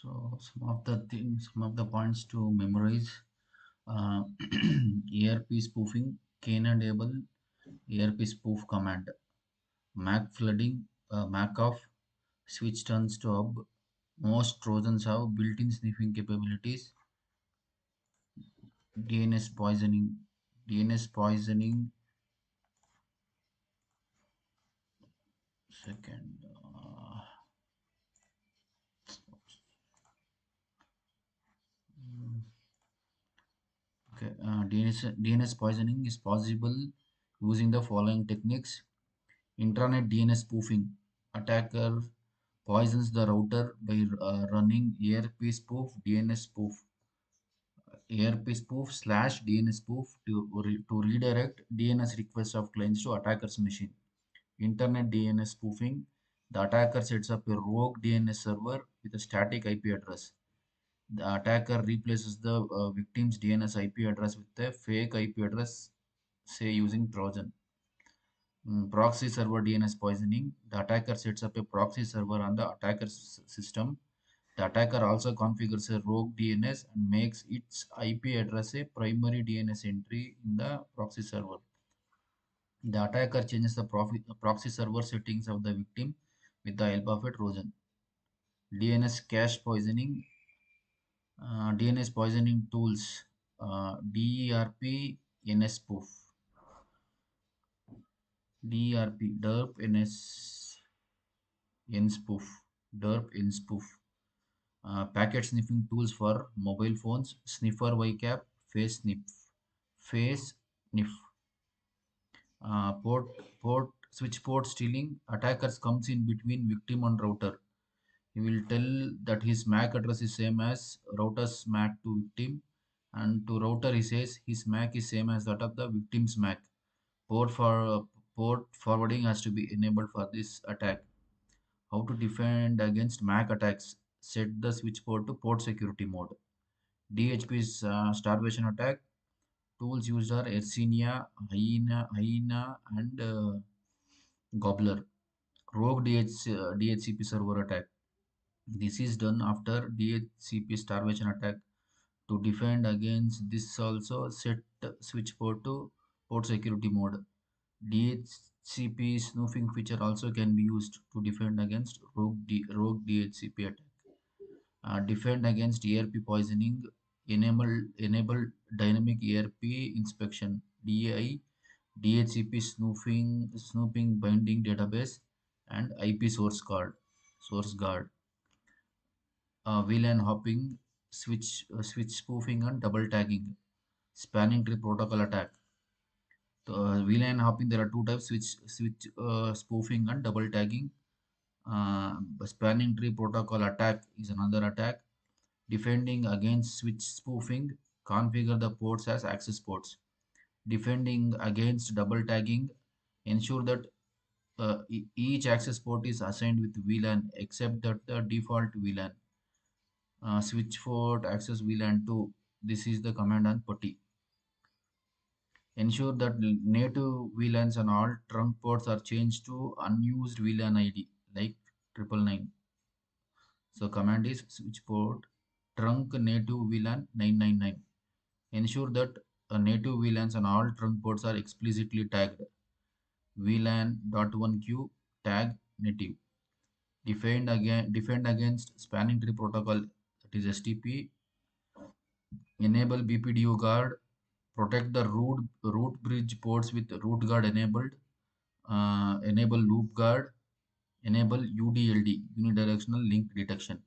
So some of the points to memorize. Uh, ARP spoofing, Cain and Abel, ARP spoof command, Mac flooding, Mac off, switch turns to hub. Most Trojans have built-in sniffing capabilities. DNS poisoning, DNS poisoning. Second, okay, DNS poisoning is possible using the following techniques. Intranet DNS spoofing. Attacker poisons the router by running ARP spoof, DNS spoof, ARP spoof slash DNS spoof to redirect DNS requests of clients to attacker's machine. Internet DNS spoofing. The attacker sets up a rogue DNS server with a static IP address. The attacker replaces the victim's DNS IP address with a fake IP address, say using Trojan. Proxy server DNS poisoning. The attacker sets up a proxy server on the attacker's system. The attacker also configures a rogue DNS and makes its IP address a primary DNS entry in the proxy server. The attacker changes the proxy server settings of the victim with the help of a Trojan. DNS cache poisoning. DNS poisoning tools. DERP NS spoof. DERP DERP N spoof. DERP N spoof. Packet sniffing tools for mobile phones. Sniffer YCAP. Face sniff. Port switch port stealing. Attackers comes in between victim and router. He will tell that his MAC address is same as router's MAC to victim, and to router he says his MAC is same as that of the victim's MAC. Port forwarding has to be enabled for this attack. How to defend against MAC attacks? Set the switch port to port security mode. DHP's starvation attack. Tools used are Yersinia, Hyena, and Gobbler. Rogue DHCP server attack. This is done after DHCP starvation attack. To defend against this, also set switch port to port security mode. DHCP snooping feature also can be used to defend against rogue DHCP attack. Defend against ERP poisoning. Enable dynamic ERP inspection. DAI, DHCP snooping binding database, and IP source guard. VLAN hopping, switch spoofing, and double tagging. Spanning tree protocol attack. VLAN hopping, there are two types: switch spoofing and double tagging. Spanning tree protocol attack is another attack. Defending against switch spoofing, configure the ports as access ports. Defending against double tagging, ensure that each access port is assigned with VLAN except that the default VLAN. Switch port access VLAN 2. This is the command on putty. Ensure that native VLANs on all trunk ports are changed to unused VLAN ID like 999. So command is switch port trunk native VLAN 999. Ensure that native VLANs on all trunk ports are explicitly tagged. VLAN.1q tag native. Defend against spanning tree protocol, that is STP. Enable BPDU guard. Protect the root bridge ports with root guard enabled. Enable loop guard. Enable UDLD, unidirectional link detection.